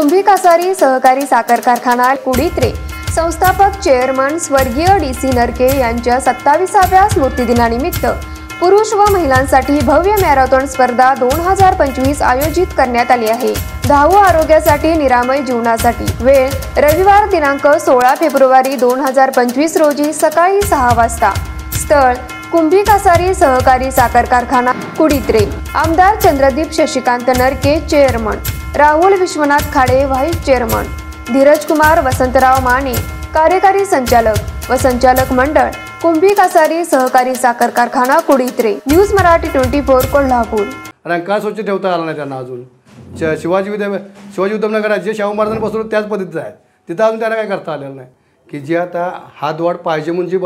कुंभी कासारी सहकारी साखर कारखाना कुडीत्रे संस्थापक चेअरमन स्वर्गीय DC नरके यांच्या 27व्या स्मृतिदिनानिमित्त पुरुष व महिलांसाठी भव्य मॅरेथॉन स्पर्धा 2025 आयोजित करण्यात आली आहे। धावू आरोग्यासाठी निरामय जीवनासाठी वेळ रविवार दिनांक 16 फेब्रुवारी 2025 रोजी सकाळी 6 वाजता। स्थळ कुंभी कासारी सहकारी साखर कारखाना कुडीत्रे। आमदार Chandradeep Shashikant Narke chairman, Rahul Vishwanath Khade vice chairman, Dheeraj Kumar Vasantrao Mane कार्यकारी संचालक व संचालक मंडळ कुंभी कासारी सहकारी साखर कारखाना कुडीत्रे। न्यूज मराठी 24 कोल्हापूर। रंकाळ स्वच्छ ठेवता आला नाही त्यांना अजून। शिवाजी उद्यमनगरात जे शाहू महाराजांनी बसवलं त्याच पद्धतीचं आहे, तिथं अजून त्यांना काय करता आलेलं नाही की जे आता हातवाढ पाहिजे म्हणजे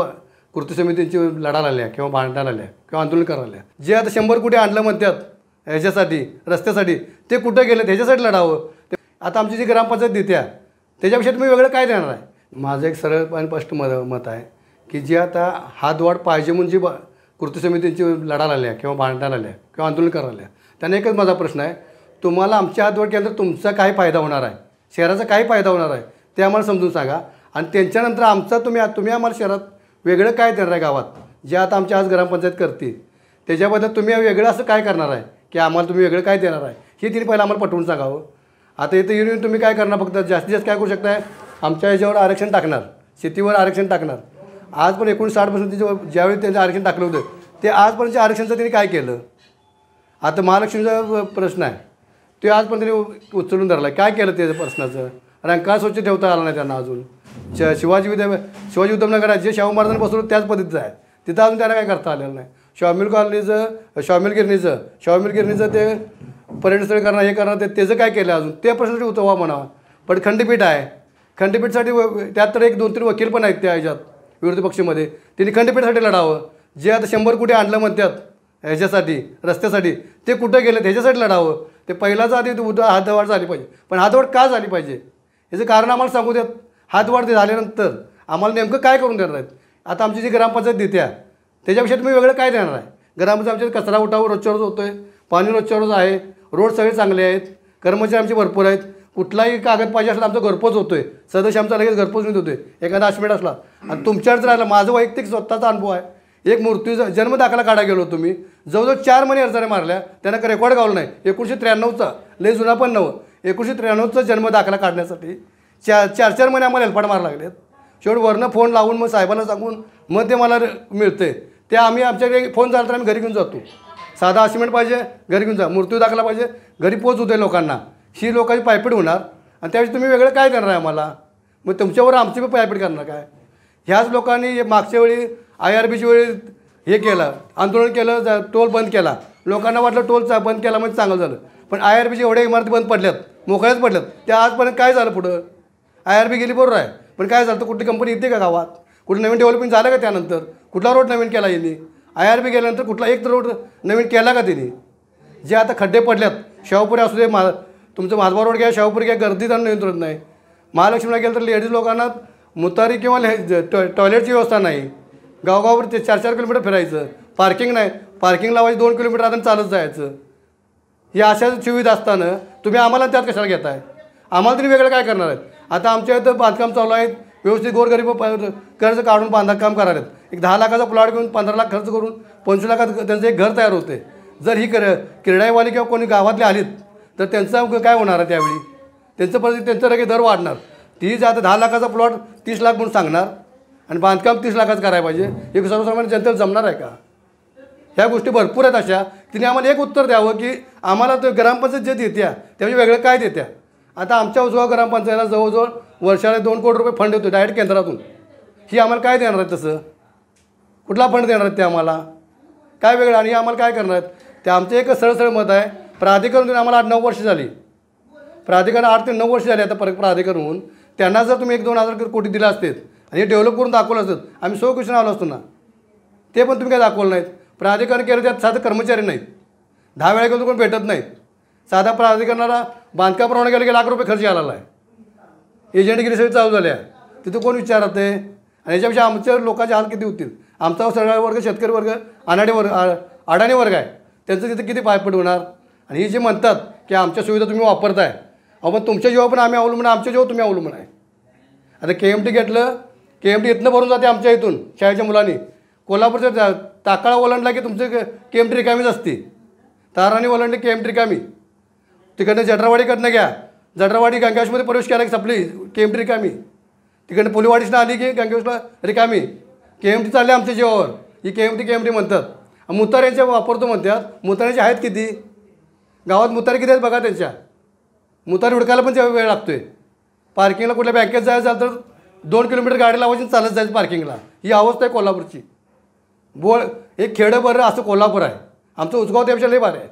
कृती समितींची लढा आल्या किंवा भांडण आल्या किंवा आंदोलन करायला जे आता 100 कोटी आणलं म्हणतात ह्याच्यासाठी रस्त्यासाठी, ते कुठे गेले ह्याच्यासाठी लढावं। आता आमची जी ग्रामपंचायत देत्या त्याच्यापेक्षा तुम्ही वेगळं काय देणार आहे? माझं एक सरळ आणि स्पष्ट मत आहे की जे आता हातवाढ पाहिजे म्हणजे कृती समितींची लढा आल्या किंवा भांडण आल्या किंवा आंदोलन करायला, त्यांना एकच माझा प्रश्न आहे, तुम्हाला आमच्या हातवाढ केल्यानंतर तुमचा काय फायदा होणार आहे, शहराचा काय फायदा होणार आहे ते आम्हाला समजून सांगा। आणि त्यांच्यानंतर आमचा तुम्ही आम्हाला शहरात वेगळं काय देणार आहे गावात जे आता आमच्या आज ग्रामपंचायत करते त्याच्याबद्दल तुम्ही वेगळं असं काय करणार आहे की आम्हाला तुम्ही वेगळं काय देणार आहे हे तिने पहिलं आम्हाला पटवून सांगावं। आता इथं येऊन तुम्ही काय करणार, फक्त जास्तीत जास्त काय करू शकताय, आमच्या याच्यावर आरक्षण टाकणार, शेतीवर आरक्षण टाकणार। आज पण 59% ज्यावेळी त्यांचं आरक्षण टाकलं होतं ते आजपर्यंतच्या आरक्षणाचं त्यांनी काय केलं? आता महालक्ष्मीचा प्रश्न आहे ते आज पण त्यांनी उचलून धरला, काय केलं त्याच्या प्रश्नाचं? रंकाळ स्वच्छ ठेवता आला नाही त्यांना अजून। शिवाजी उद्यमनगरात जे शाहू महाराजांनी बसवलं त्याच पद्धतीचं आहे, तिथं अजून त्यांना काय करता आलेलं नाही। शामिल गिरणीचं ते पर्यटनस्थळ करणं हे करणं त्याचं काय केलं अजून, ते प्रश्नासाठी उतरवा म्हणावा। पण खंडपीठ आहे, खंडपीठसाठी त्यात तर 1-2-3 वकील पण आहेत त्या ह्याच्यात विरोधी पक्षामध्ये, त्यांनी खंडपीठासाठी लढावं। जे आता 100 कोटी आणलं म्हणतात ह्याच्यासाठी रस्त्यासाठी, ते कुठं गेलं ह्याच्यासाठी लढावं। ते पहिलाच आधी हातवाढ झाली पाहिजे, पण हातवाढ का झाली पाहिजे याचं कारण आम्हाला सांगू द्यात। हातवाढ झाल्यानंतर आम्हाला नेमकं काय करून देणार आहेत? आता आमची जी ग्रामपंचायत देत्या त्याच्यापेक्षा तुम्ही वेगळं काय देणार आहे? ग्रामपंचायत आमच्या कचरा उठाव रोजच्या रोज होतो आहे, पाणी रोजच्या रोज आहे, रोड सगळे चांगले आहेत, कर्मचारी आमचे भरपूर आहेत, कुठलाही कागद पाहिजे असला आमचा घरपोच होतो आहे, सदस्य आमचा लगेच घरपोच नाही होतो आहे एखादा आश्मेट असला। आणि तुमच्याकडे राहिला माझं वैयक्तिक स्वतःचा अनुभव आहे, एक मृत्यू जन्म दाखला काढायला गेलो तुम्ही, जवळजवळ 4 महिने अर्जाने मारल्या, त्यांना रेकॉर्ड गावलं नाही। 1993चा लय जुना पण नव्हतं, 1993चा जन्म दाखला काढण्यासाठी 4 महिने आम्हाला हेलपाट मारायला लागलेत। शेवट वरनं फोन लावून मग साहेबांना सांगून मग ते मला मिळते, ते आम्ही आमच्याकडे फोन झाला तर आम्ही घरी घेऊन जातो। साधा असिमेंट पाहिजे घरी घेऊन जा, मृत्यू दाखला पाहिजे घरी पोच होते लोकांना, ही लोकांची पायपीट होणार। आणि त्यावेळी तुम्ही वेगळं काय करणार आहे आम्हाला? मग तुमच्यावर आमची पण पायपीट करणार काय? ह्याच लोकांनी मागच्या वेळी IRBची वेळी हे केलं, आंदोलन केलं, टोल बंद केला, लोकांना वाटलं टोलचा बंद केला म्हणजे चांगलं झालं, पण IRBची एवढ्या इमारती बंद पडल्यात, मोकळ्याच पडल्यात, त्या आजपर्यंत काय झालं? पुढं IRB गेली बरोबर आहे, पण काय झालं? तर कुठली कंपनी येते का गावात? कुठं नवीन डेव्हलपमेंट झालं का? त्यानंतर कुठला रोड नवीन केला यांनी? IRB गेल्यानंतर कुठला एक रोड नवीन केला का त्यांनी? जे आता खड्डे पडल्यात, शाहूपुरी असू दे, तुमचं महादवा रोड घ्या, शाहूपुरी घ्या, गर्दी त्यांना नियंत्रण नाही। महालक्ष्मीला गेलं तर लेडीज लोकांना मुतारी किंवा टॉयलेटची व्यवस्था नाही, गावगावर ते 4-4 किलोमीटर फिरायचं, पार्किंग नाही, पार्किंग लावायची 2 किलोमीटर आता चालत जायचं। ही अशा सुविधा असताना तुम्ही आम्हाला त्यात कशाला घेताय? आम्हाला तरी वेगळं काय करणार आहेत? आता आमच्या इथं बांधकाम चालू आहेत, व्यवस्थित गोरगरीब कर्ज काढून बांधकाम करायला आहेत, एक 10 लाखाचा प्लॉट घेऊन 15 लाख खर्च करून 25 लाखात त्यांचं एक घर तयार होते। जर ही क्रीडावाली किंवा कोणी गावातले आलीत तर त्यांचं काय होणार आहे? त्यावेळी त्यांचं लगेच दर वाढणार। ती आता 10 लाखाचा प्लॉट 30 लाख म्हणून सांगणार आणि बांधकाम 30 लाखाचं करायला पाहिजे, हे सर्वसामान्य जनतेला जमणार आहे का? ह्या गोष्टी भरपूर आहेत अशा, तिने आम्हाला एक उत्तर द्यावं की आम्हाला तो ग्रामपंचायत जे देत्या त्यावेळी वेगळं काय देत्या? आता आमच्या उजवा ग्रामपंचायतीला जवळजवळ वर्षाला 2 कोटी रुपये फंड येतो डायरेक्ट केंद्रातून, ही आम्हाला काय देणार आहेत? तसं कुठला फंड देणार आहेत ते आम्हाला? काय वेगळं? आणि आम्हाला काय करणार आहेत ते? आमचं एक सरळ मत आहे, प्राधिकरण आम्हाला 8-9 वर्ष झाली, प्राधिकरण 8 ते 9 वर्ष झाली आता प्राधिकरण होऊन, त्यांना जर तुम्ही 1-2 हजार कोटी दिला असते आणि हे डेव्हलप करून दाखवलं असतं, आम्ही 100 क्वेश्चन आलो असतो ना, ते पण तुम्ही काय दाखवलं नाहीत। प्राधिकरण केलं त्यात साधं कर्मचारी नाहीत, 10 वेळा गेलो कोण भेटत नाहीत, साधा प्राधिकरणाला बांधकाम परवाना गेलं की लाख रुपये खर्च आलेला आहे, एजंटगिरी सगळी चालू झाली आहे, तिथं कोण विचारत आहे? आणि याच्यापेक्षा आमच्या लोकांचे हाल किती होतील? आमचा सगळा वर्ग शेतकरी वर्ग अडाणी वर्ग आहे, त्यांचं तिथं किती पायपीट होणार? आणि हे जे म्हणतात की आमच्या सुविधा तुम्ही वापरताय, अहो पण तुमच्या जीवा पण आम्ही अवलंबून आहे, आमच्या जीवा तुम्ही अवलंबून आहे. आता KMT घेतलं, KMT इथनं भरून जाते आमच्या इथून शाळेच्या मुलांनी. कोल्हापूरचं ताकाळा ओलांडला की तुमचं KMT रिकामीच असते. ताराणी ओलांडली KMT रिकामी. तिकडनं जठरावाडीकडनं घ्या, जठरावाडी गंगावेशमध्ये प्रवेश केला की संपली KMT रिकामी. तिकडनं पुलीवाडीसनं आली की गंगावेशला रिकामी. KMT चालले आमच्या जीवावर. ही KMT म्हणतात. मुताऱ्यांच्या वापरतो म्हणतात. मुताऱ्यांचे आहेत किती गावात? मुतारे किती आहेत बघा त्यांच्या. मुतारी हुडकायला पण वेळ लागतो आहे. पार्किंगला कुठल्या बँकेत जायचं झालं तर 2 किलोमीटर गाडी लावायची चालत जायचं पार्किंगला. ही अवस्था आहे कोल्हापूरची. एक खेडं बरं असं कोल्हापूर आहे. आमचं उचगाव त्यापेक्षा लई भारी आहे.